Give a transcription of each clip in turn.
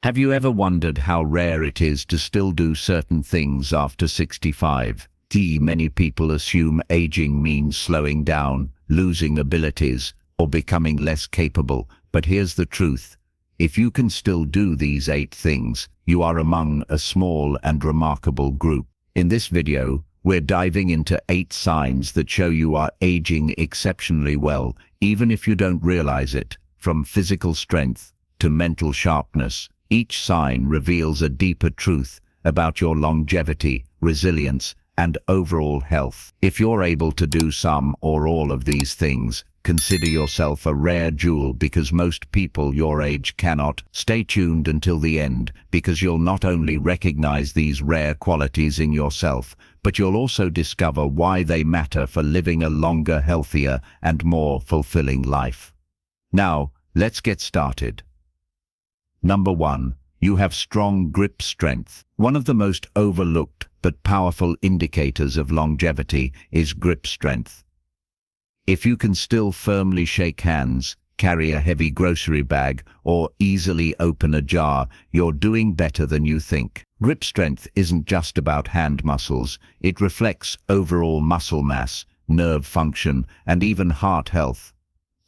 Have you ever wondered how rare it is to still do certain things after 65? Many people assume aging means slowing down, losing abilities, or becoming less capable, but here's the truth. If you can still do these 8 things, you are among a small and remarkable group. In this video, we're diving into 8 signs that show you are aging exceptionally well, even if you don't realize it. From physical strength to mental sharpness, each sign reveals a deeper truth about your longevity, resilience, and overall health. If you're able to do some or all of these things, consider yourself a rare jewel, because most people your age cannot. Stay tuned until the end, because you'll not only recognize these rare qualities in yourself, but you'll also discover why they matter for living a longer, healthier, and more fulfilling life. Now, let's get started. Number 1. You have strong grip strength. One of the most overlooked but powerful indicators of longevity is grip strength. If you can still firmly shake hands, carry a heavy grocery bag, or easily open a jar, you're doing better than you think. Grip strength isn't just about hand muscles, it reflects overall muscle mass, nerve function, and even heart health.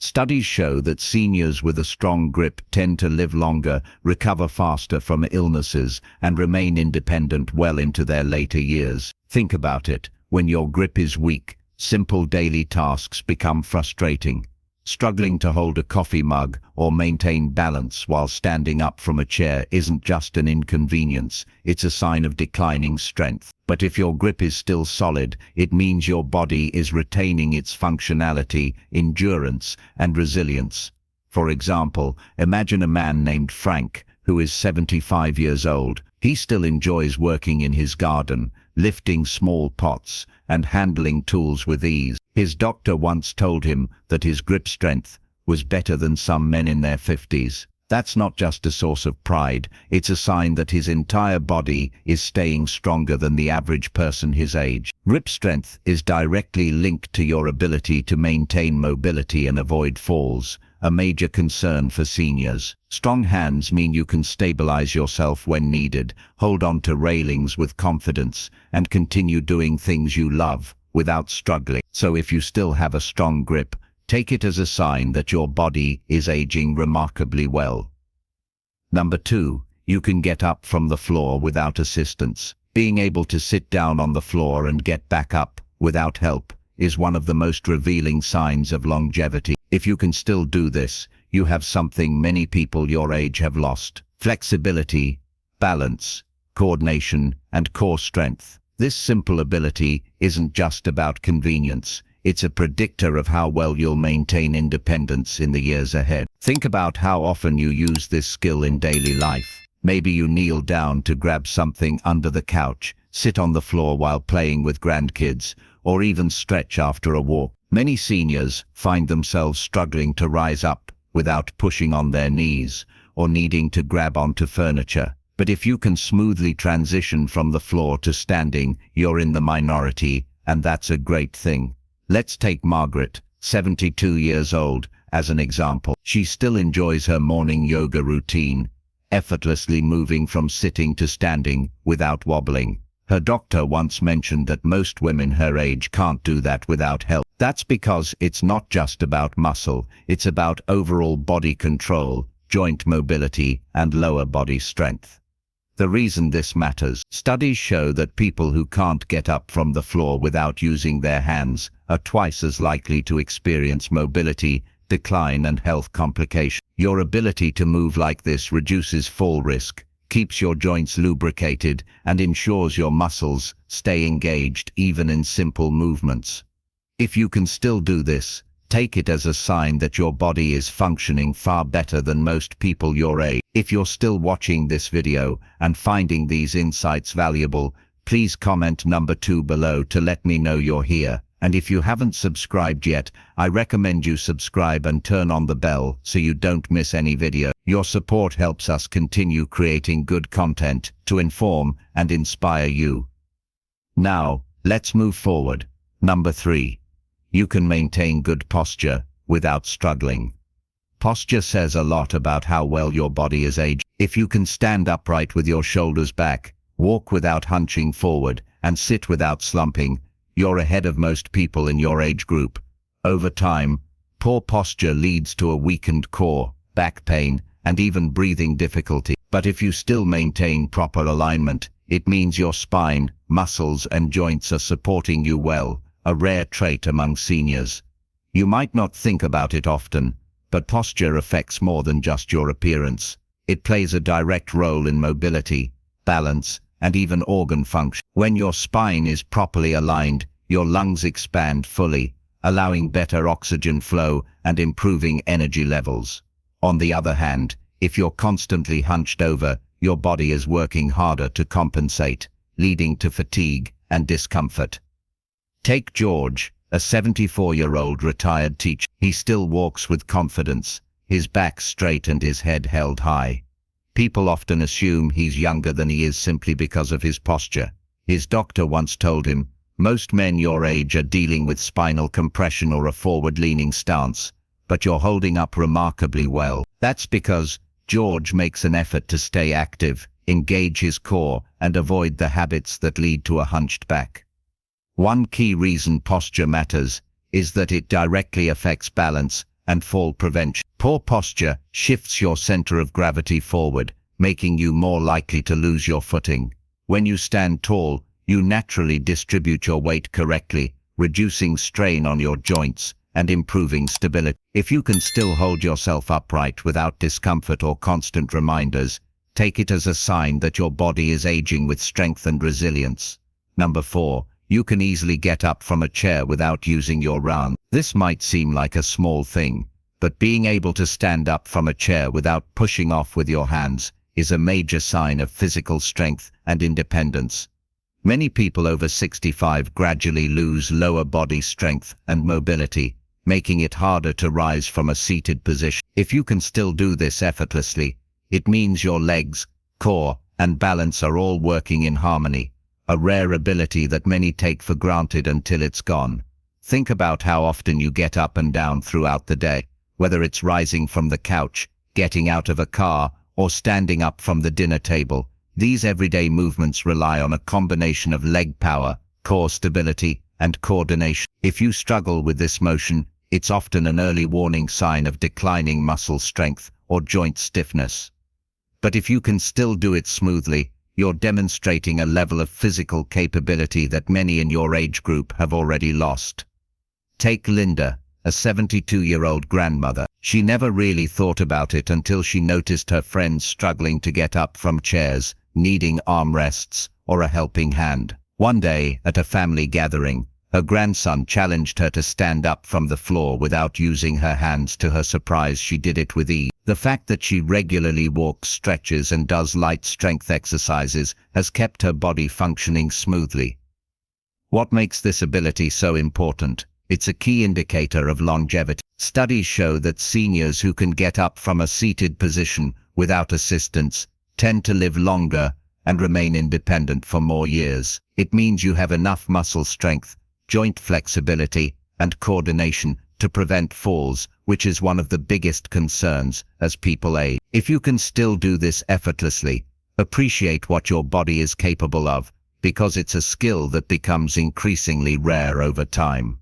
Studies show that seniors with a strong grip tend to live longer, recover faster from illnesses, and remain independent well into their later years. Think about it. When your grip is weak, simple daily tasks become frustrating. Struggling to hold a coffee mug or maintain balance while standing up from a chair isn't just an inconvenience, it's a sign of declining strength. But if your grip is still solid, it means your body is retaining its functionality, endurance, and resilience. For example, imagine a man named Frank, who is 75 years old. He still enjoys working in his garden, lifting small pots, and handling tools with ease. His doctor once told him that his grip strength was better than some men in their 50s. That's not just a source of pride, it's a sign that his entire body is staying stronger than the average person his age. Grip strength is directly linked to your ability to maintain mobility and avoid falls, a major concern for seniors. Strong hands mean you can stabilize yourself when needed, hold on to railings with confidence, and continue doing things you love without struggling. So if you still have a strong grip, take it as a sign that your body is aging remarkably well. Number 2. You can get up from the floor without assistance. Being able to sit down on the floor and get back up without help is one of the most revealing signs of longevity. If you can still do this, you have something many people your age have lost: flexibility, balance, coordination, and core strength. This simple ability isn't just about convenience, it's a predictor of how well you'll maintain independence in the years ahead. Think about how often you use this skill in daily life. Maybe you kneel down to grab something under the couch, sit on the floor while playing with grandkids, or even stretch after a walk. Many seniors find themselves struggling to rise up without pushing on their knees or needing to grab onto furniture. But if you can smoothly transition from the floor to standing, you're in the minority, and that's a great thing. Let's take Margaret, 72 years old, as an example. She still enjoys her morning yoga routine, effortlessly moving from sitting to standing without wobbling. Her doctor once mentioned that most women her age can't do that without help. That's because it's not just about muscle, it's about overall body control, joint mobility, and lower body strength. The reason this matters: studies show that people who can't get up from the floor without using their hands are twice as likely to experience mobility decline and health complications. Your ability to move like this reduces fall risk, keeps your joints lubricated, and ensures your muscles stay engaged even in simple movements. If you can still do this, take it as a sign that your body is functioning far better than most people your age. If you're still watching this video and finding these insights valuable, please comment number 2 below to let me know you're here. And if you haven't subscribed yet, I recommend you subscribe and turn on the bell so you don't miss any video. Your support helps us continue creating good content to inform and inspire you. Now, let's move forward. Number 3. You can maintain good posture without struggling. Posture says a lot about how well your body is aging. If you can stand upright with your shoulders back, walk without hunching forward, and sit without slumping, you're ahead of most people in your age group. Over time, poor posture leads to a weakened core, back pain, and even breathing difficulty. But if you still maintain proper alignment, it means your spine, muscles, and joints are supporting you well, a rare trait among seniors. You might not think about it often, but posture affects more than just your appearance. It plays a direct role in mobility, balance, and even organ function. When your spine is properly aligned, your lungs expand fully, allowing better oxygen flow and improving energy levels. On the other hand, if you're constantly hunched over, your body is working harder to compensate, leading to fatigue and discomfort. Take George, a 74-year-old retired teacher. He still walks with confidence, his back straight and his head held high. People often assume he's younger than he is simply because of his posture. His doctor once told him, "Most men your age are dealing with spinal compression or a forward-leaning stance, but you're holding up remarkably well." That's because George makes an effort to stay active, engage his core, and avoid the habits that lead to a hunched back. One key reason posture matters is that it directly affects balance and fall prevention. Poor posture shifts your center of gravity forward, making you more likely to lose your footing. When you stand tall, you naturally distribute your weight correctly, reducing strain on your joints and improving stability. If you can still hold yourself upright without discomfort or constant reminders, take it as a sign that your body is aging with strength and resilience. Number 4. You can easily get up from a chair without using your arms. This might seem like a small thing, but being able to stand up from a chair without pushing off with your hands is a major sign of physical strength and independence. Many people over 65 gradually lose lower body strength and mobility, making it harder to rise from a seated position. If you can still do this effortlessly, it means your legs, core, and balance are all working in harmony, a rare ability that many take for granted until it's gone. Think about how often you get up and down throughout the day, whether it's rising from the couch, getting out of a car, or standing up from the dinner table. These everyday movements rely on a combination of leg power, core stability, and coordination. If you struggle with this motion, it's often an early warning sign of declining muscle strength or joint stiffness. But if you can still do it smoothly, you're demonstrating a level of physical capability that many in your age group have already lost. Take Linda, a 72-year-old grandmother. She never really thought about it until she noticed her friends struggling to get up from chairs, needing armrests or a helping hand. One day, at a family gathering, her grandson challenged her to stand up from the floor without using her hands. To her surprise, she did it with ease. The fact that she regularly walks, stretches, and does light strength exercises has kept her body functioning smoothly. What makes this ability so important? It's a key indicator of longevity. Studies show that seniors who can get up from a seated position without assistance tend to live longer and remain independent for more years. It means you have enough muscle strength, joint flexibility, and coordination to prevent falls, which is one of the biggest concerns as people age. If you can still do this effortlessly, appreciate what your body is capable of, because it's a skill that becomes increasingly rare over time.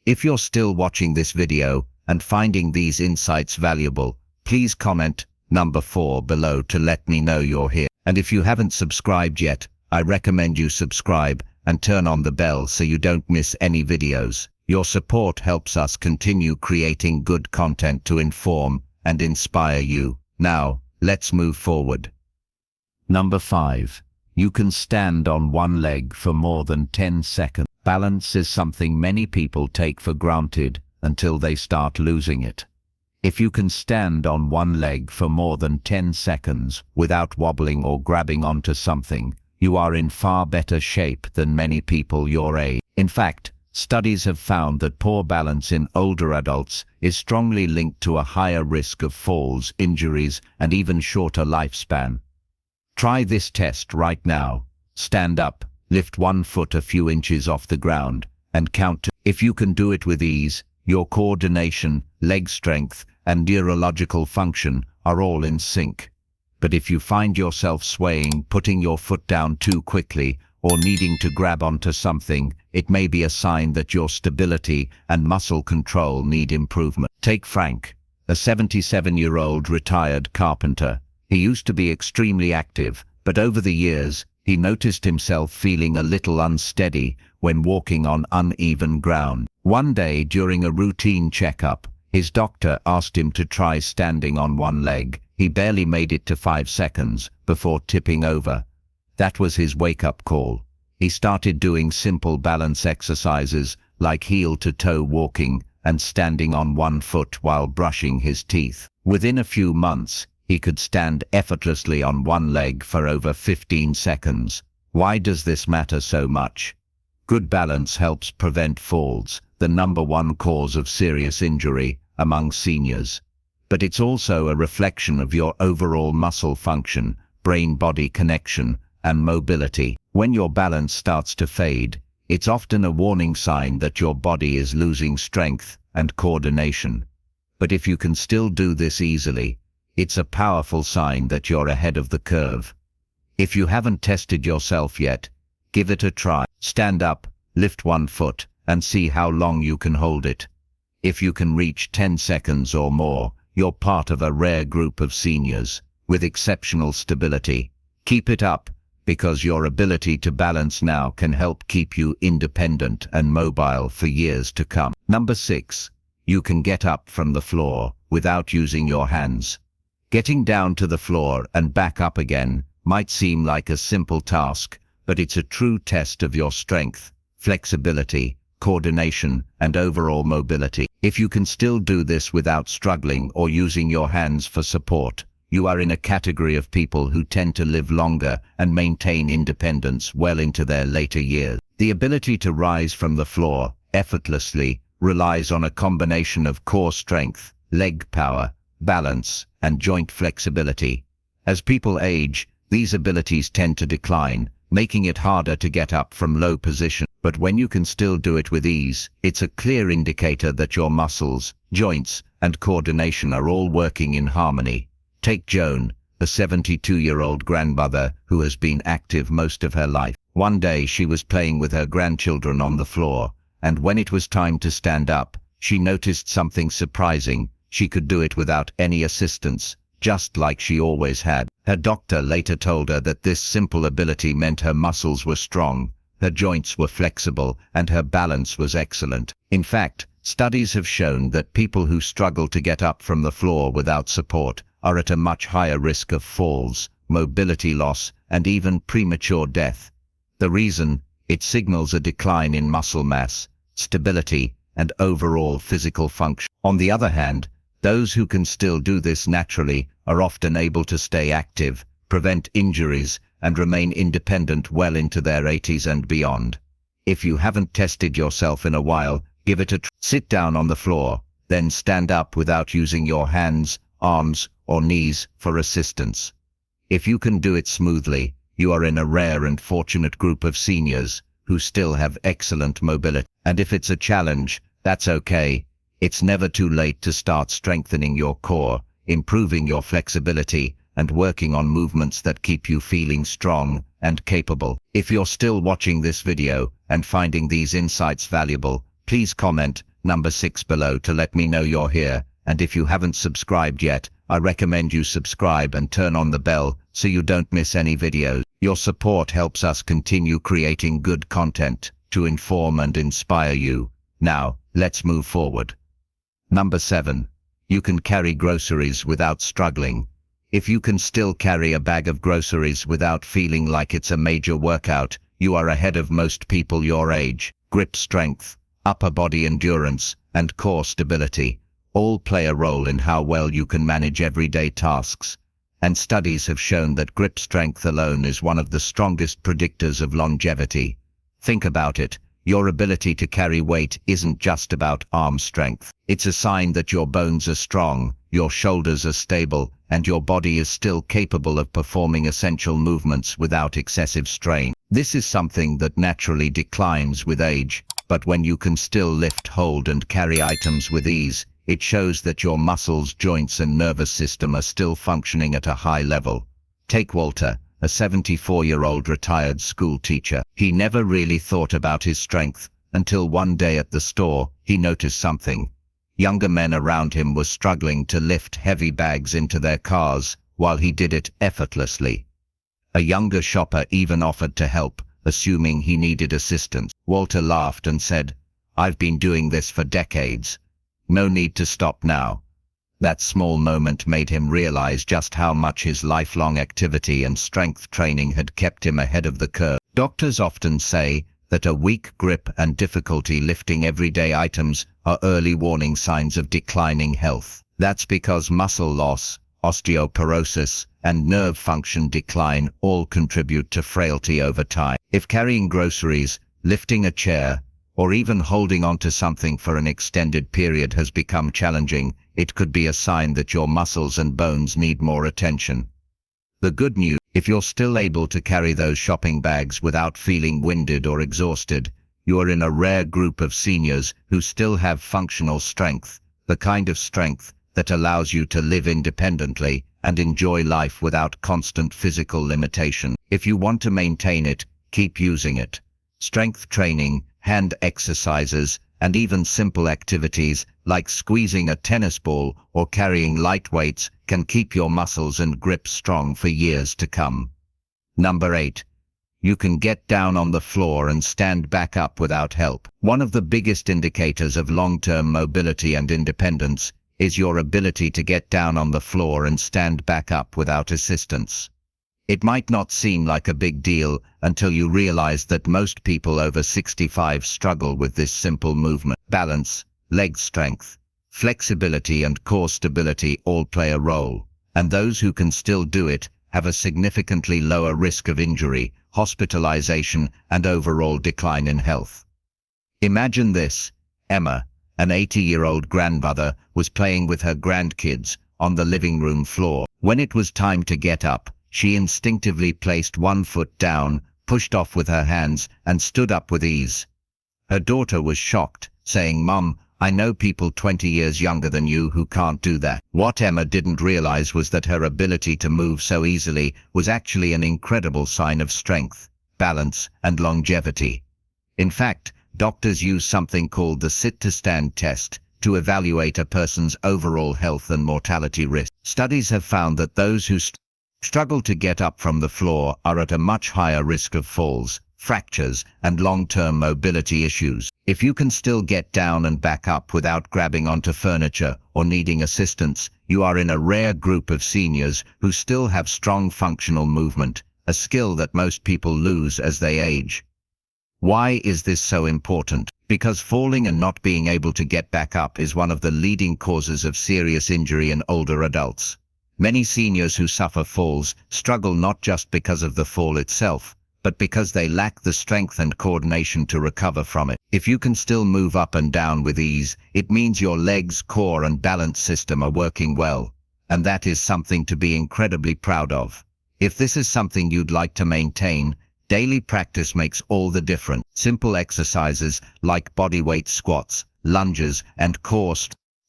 If you're still watching this video and finding these insights valuable, please comment number 4 below to let me know you're here. And if you haven't subscribed yet, I recommend you subscribe and turn on the bell so you don't miss any videos. Your support helps us continue creating good content to inform and inspire you. Now, let's move forward. Number 5. You can stand on one leg for more than 10 seconds. Balance is something many people take for granted until they start losing it. If you can stand on one leg for more than 10 seconds without wobbling or grabbing onto something, you are in far better shape than many people your age. In fact, studies have found that poor balance in older adults is strongly linked to a higher risk of falls, injuries, and even shorter lifespan. Try this test right now. Stand up, lift one foot a few inches off the ground, and count to. If you can do it with ease, your coordination, leg strength, and neurological function are all in sync. But if you find yourself swaying, putting your foot down too quickly, or needing to grab onto something, it may be a sign that your stability and muscle control need improvement. Take Frank, a 77-year-old retired carpenter. He used to be extremely active, but over the years, he noticed himself feeling a little unsteady when walking on uneven ground. One day, during a routine checkup, his doctor asked him to try standing on one leg. He barely made it to 5 seconds before tipping over. That was his wake-up call. He started doing simple balance exercises like heel-to-toe walking and standing on one foot while brushing his teeth. Within a few months, he could stand effortlessly on one leg for over 15 seconds. Why does this matter so much? Good balance helps prevent falls, the #1 cause of serious injury among seniors. But it's also a reflection of your overall muscle function, brain-body connection, and mobility. When your balance starts to fade, it's often a warning sign that your body is losing strength and coordination. But if you can still do this easily, it's a powerful sign that you're ahead of the curve. If you haven't tested yourself yet, give it a try. Stand up, lift one foot, and see how long you can hold it. If you can reach 10 seconds or more, you're part of a rare group of seniors with exceptional stability. Keep it up, because your ability to balance now can help keep you independent and mobile for years to come. Number 6. You can get up from the floor without using your hands. Getting down to the floor and back up again might seem like a simple task, but it's a true test of your strength, flexibility, coordination, and overall mobility. If you can still do this without struggling or using your hands for support, you are in a category of people who tend to live longer and maintain independence well into their later years. The ability to rise from the floor effortlessly relies on a combination of core strength, leg power, balance, and joint flexibility. As people age, these abilities tend to decline, making it harder to get up from low position. But when you can still do it with ease, it's a clear indicator that your muscles, joints, and coordination are all working in harmony. Take Joan, a 72-year-old grandmother who has been active most of her life. One day she was playing with her grandchildren on the floor, and when it was time to stand up, she noticed something surprising. She could do it without any assistance, just like she always had. Her doctor later told her that this simple ability meant her muscles were strong, her joints were flexible, and her balance was excellent. In fact, studies have shown that people who struggle to get up from the floor without support are at a much higher risk of falls, mobility loss, and even premature death. The reason? It signals a decline in muscle mass, stability, and overall physical function. On the other hand, those who can still do this naturally are often able to stay active, prevent injuries, and remain independent well into their 80s and beyond. If you haven't tested yourself in a while, give it a try. Sit down on the floor, then stand up without using your hands, arms, or knees for assistance. If you can do it smoothly, you are in a rare and fortunate group of seniors who still have excellent mobility. And if it's a challenge, that's okay. It's never too late to start strengthening your core, improving your flexibility, and working on movements that keep you feeling strong and capable. If you're still watching this video and finding these insights valuable, please comment number 6 below to let me know you're here. And if you haven't subscribed yet, I recommend you subscribe and turn on the bell so you don't miss any videos. Your support helps us continue creating good content to inform and inspire you. Now, let's move forward. Number 7. You can carry groceries without struggling. If you can still carry a bag of groceries without feeling like it's a major workout, you are ahead of most people your age. Grip strength, upper body endurance, and core stability all play a role in how well you can manage everyday tasks. And studies have shown that grip strength alone is one of the strongest predictors of longevity. Think about it. Your ability to carry weight isn't just about arm strength. It's a sign that your bones are strong, your shoulders are stable, and your body is still capable of performing essential movements without excessive strain. This is something that naturally declines with age, but when you can still lift, hold, and carry items with ease, it shows that your muscles, joints, and nervous system are still functioning at a high level. Take Walter, a 74-year-old retired school teacher. He never really thought about his strength until one day at the store, he noticed something. Younger men around him were struggling to lift heavy bags into their cars, while he did it effortlessly. A younger shopper even offered to help, assuming he needed assistance. Walter laughed and said, "I've been doing this for decades. No need to stop now." That small moment made him realize just how much his lifelong activity and strength training had kept him ahead of the curve. Doctors often say that a weak grip and difficulty lifting everyday items are early warning signs of declining health. That's because muscle loss, osteoporosis, and nerve function decline all contribute to frailty over time. If carrying groceries, lifting a chair, or even holding onto something for an extended period has become challenging, it could be a sign that your muscles and bones need more attention. The good news, if you're still able to carry those shopping bags without feeling winded or exhausted, you are in a rare group of seniors who still have functional strength, the kind of strength that allows you to live independently and enjoy life without constant physical limitation. If you want to maintain it, keep using it. Strength training, hand exercises, and even simple activities like squeezing a tennis ball or carrying light weights can keep your muscles and grip strong for years to come. Number 8. You can get down on the floor and stand back up without help. One of the biggest indicators of long-term mobility and independence is your ability to get down on the floor and stand back up without assistance. It might not seem like a big deal until you realize that most people over 65 struggle with this simple movement. Balance, leg strength, flexibility, and core stability all play a role, and those who can still do it have a significantly lower risk of injury, hospitalization, and overall decline in health. Imagine this: Emma, an 80-year-old grandmother, was playing with her grandkids on the living room floor. When it was time to get up, she instinctively placed one foot down, pushed off with her hands, and stood up with ease. Her daughter was shocked, saying, "Mum, I know people 20 years younger than you who can't do that." What Emma didn't realize was that her ability to move so easily was actually an incredible sign of strength, balance, and longevity. In fact, doctors use something called the sit-to-stand test to evaluate a person's overall health and mortality risk. Studies have found that those who struggle to get up from the floor are at a much higher risk of falls, fractures, and long-term mobility issues. If you can still get down and back up without grabbing onto furniture or needing assistance, you are in a rare group of seniors who still have strong functional movement, a skill that most people lose as they age. Why is this so important? Because falling and not being able to get back up is one of the leading causes of serious injury in older adults. Many seniors who suffer falls struggle not just because of the fall itself, but because they lack the strength and coordination to recover from it. If you can still move up and down with ease, it means your legs, core, and balance system are working well, and that is something to be incredibly proud of. If this is something you'd like to maintain, daily practice makes all the difference. Simple exercises like bodyweight squats, lunges, and core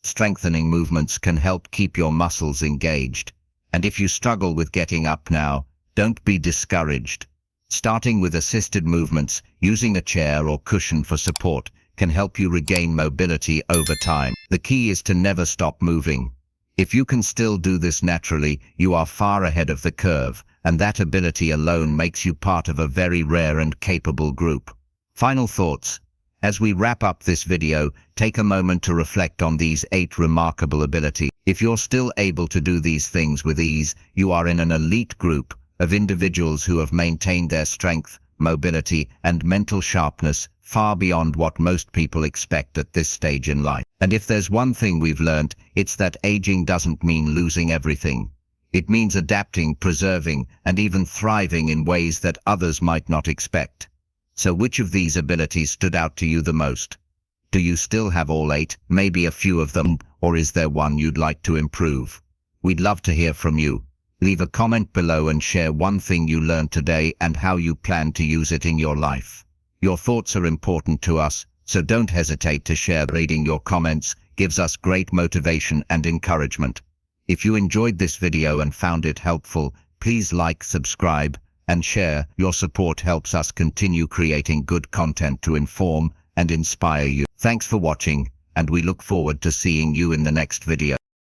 strengthening movements can help keep your muscles engaged. And if you struggle with getting up now, don't be discouraged. Starting with assisted movements, using a chair or cushion for support, can help you regain mobility over time. The key is to never stop moving. If you can still do this naturally, you are far ahead of the curve, and that ability alone makes you part of a very rare and capable group. Final thoughts. As we wrap up this video, take a moment to reflect on these 8 remarkable abilities. If you're still able to do these things with ease, you are in an elite group of individuals who have maintained their strength, mobility, and mental sharpness far beyond what most people expect at this stage in life. And if there's one thing we've learned, it's that aging doesn't mean losing everything. It means adapting, preserving, and even thriving in ways that others might not expect. So which of these abilities stood out to you the most? Do you still have all 8, maybe a few of them, or is there one you'd like to improve? We'd love to hear from you. Leave a comment below and share one thing you learned today and how you plan to use it in your life. Your thoughts are important to us, so don't hesitate to share. Reading your comments gives us great motivation and encouragement. If you enjoyed this video and found it helpful, Please like, subscribe, and share. Your support helps us continue creating good content to inform and inspire you. Thanks for watching, and we look forward to seeing you in the next video.